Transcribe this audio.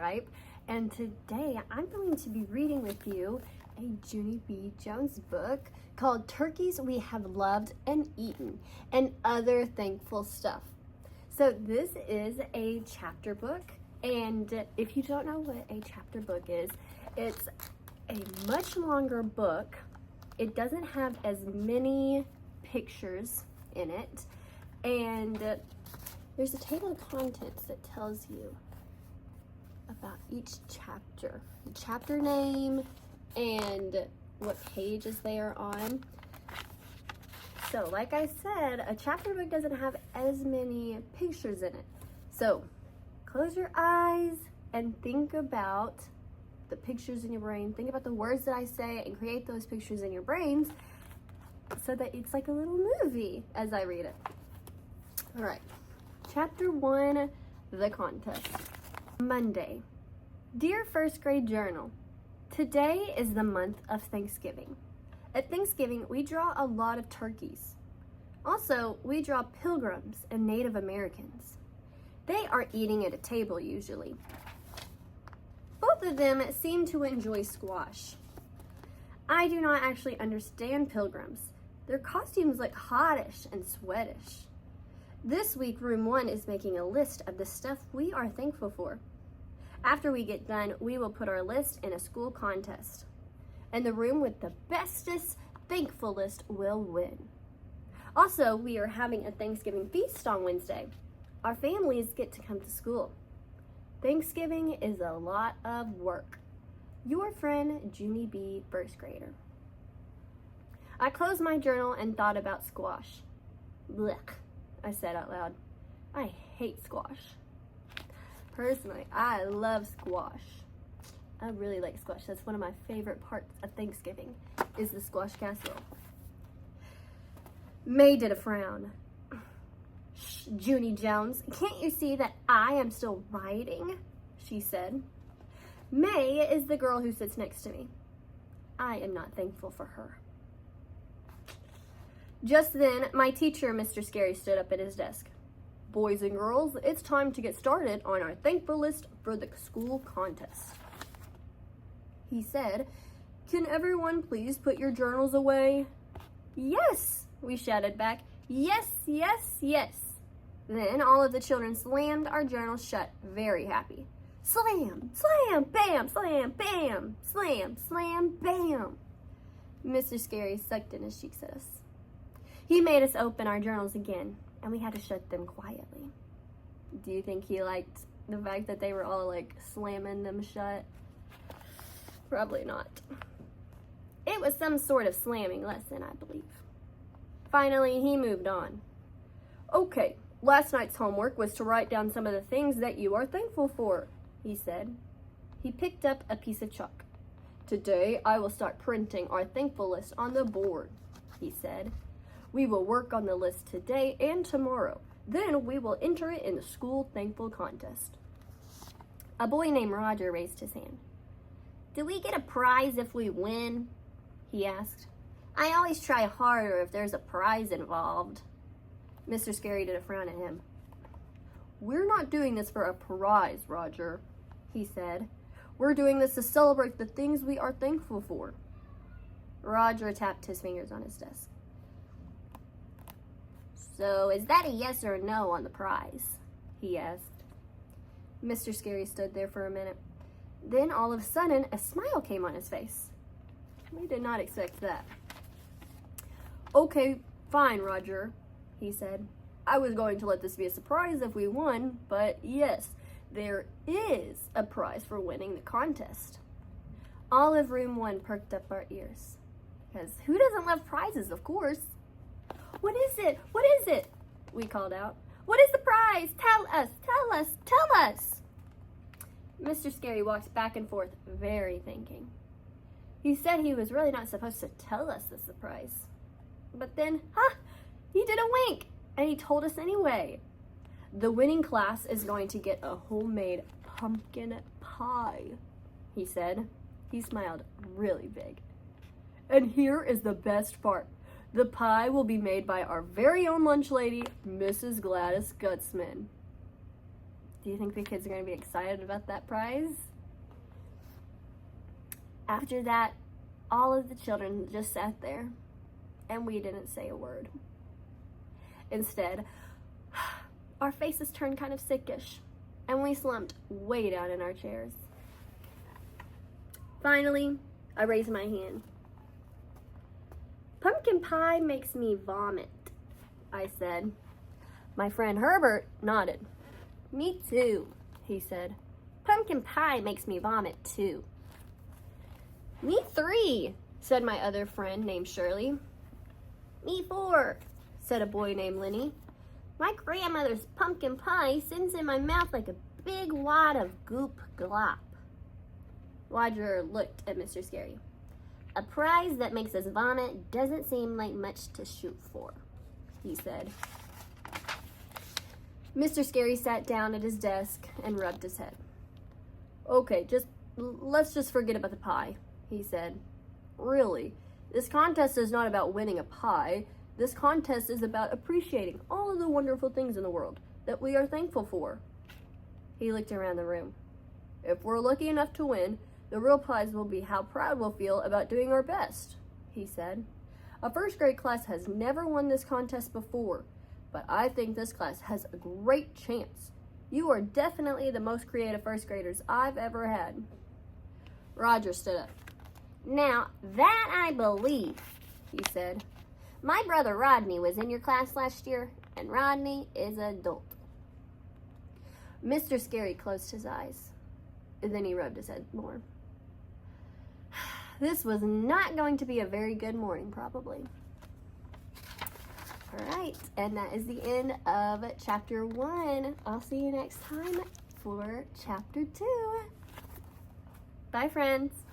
type, and today I'm going to be reading with you a Junie B Jones book called Turkeys We Have Loved and Eaten and Other Thankful Stuff. So this is a chapter book, and if you don't know what a chapter book is, it's a much longer book. It doesn't have as many pictures in it, and there's a table of contents that tells you about each chapter, the chapter name, and what pages they are on. So like I said, a chapter book doesn't have as many pictures in it. So close your eyes and think about the pictures in your brain. Think about the words that I say and create those pictures in your brains so that it's like a little movie as I read it. All right, chapter 1, the contest. Monday. Dear first grade journal, today is the month of Thanksgiving. At Thanksgiving, we draw a lot of turkeys. Also, we draw pilgrims and Native Americans. They are eating at a table usually. Both of them seem to enjoy squash. I do not actually understand pilgrims. Their costumes look hottish and sweatish. This week, room 1 is making a list of the stuff we are thankful for. After we get done, we will put our list in a school contest. And the room with the bestest thankful list will win. Also, we are having a Thanksgiving feast on Wednesday. Our families get to come to school. Thanksgiving is a lot of work. Your friend, Junie B, first grader. I closed my journal and thought about squash. Blech, I said out loud. I hate squash. Personally, I love squash. I really like squash. That's one of my favorite parts of Thanksgiving, is the squash casserole. May did a frown. Shh, Junie Jones, can't you see that I am still writing? She said. May is the girl who sits next to me. I am not thankful for her. Just then, my teacher, Mr. Scary, stood up at his desk. Boys and girls, it's time to get started on our thankful list for the school contest. He said, can everyone please put your journals away? Yes, we shouted back. Yes, yes, yes. Then all of the children slammed our journals shut, very happy. Slam, slam, bam, slam, bam, slam, slam, bam. Mr. Scary sucked in his cheeks at us. He made us open our journals again, and we had to shut them quietly. Do you think he liked the fact that they were all like slamming them shut? Probably not. It was some sort of slamming lesson, I believe. Finally, he moved on. Okay, last night's homework was to write down some of the things that you are thankful for, he said. He picked up a piece of chalk. Today, I will start printing our thankful list on the board, he said. We will work on the list today and tomorrow. Then we will enter it in the school thankful contest. A boy named Roger raised his hand. Do we get a prize if we win? He asked. I always try harder if there's a prize involved. Mr. Scary did a frown at him. We're not doing this for a prize, Roger, he said. We're doing this to celebrate the things we are thankful for. Roger tapped his fingers on his desk. So is that a yes or a no on the prize? He asked. Mr. Scary stood there for a minute. Then all of a sudden, a smile came on his face. We did not expect that. Okay, fine, Roger, he said. I was going to let this be a surprise if we won, but yes, there is a prize for winning the contest. All of room 1 perked up our ears. Because who doesn't love prizes, of course? What is it? What is it? We called out. What is the prize? Tell us, tell us, tell us. Mr. Scary walked back and forth, very thinking. He said he was really not supposed to tell us the surprise. But then, he did a wink, and he told us anyway. The winning class is going to get a homemade pumpkin pie, he said. He smiled really big. And here is the best part. The pie will be made by our very own lunch lady, Mrs. Gladys Gutzman. Do you think the kids are going to be excited about that prize? After that, all of the children just sat there, and we didn't say a word. Instead, our faces turned kind of sickish, and we slumped way down in our chairs. Finally, I raised my hand. "Pumpkin pie makes me vomit," I said. My friend Herbert nodded. "Me too," he said. "Pumpkin pie makes me vomit too." "Me 3, said my other friend named Shirley. "Me 4, said a boy named Lenny. "My grandmother's pumpkin pie sends in my mouth like a big wad of goop glop." Roger looked at Mr. Scary. "A prize that makes us vomit doesn't seem like much to shoot for," he said. Mr. Scary sat down at his desk and rubbed his head. "Okay, let's just forget about the pie," he said. "Really, this contest is not about winning a pie. This contest is about appreciating all of the wonderful things in the world that we are thankful for." He looked around the room. "If we're lucky enough to win, the real prize will be how proud we'll feel about doing our best," he said. "A first grade class has never won this contest before, but I think this class has a great chance. You are definitely the most creative first graders I've ever had." Roger stood up. "Now, that I believe," he said. "My brother Rodney was in your class last year, and Rodney is an adult." Mr. Scary closed his eyes, and then he rubbed his head more. This was not going to be a very good morning, probably. All right, and that is the end of chapter 1. I'll see you next time for chapter 2. Bye, friends.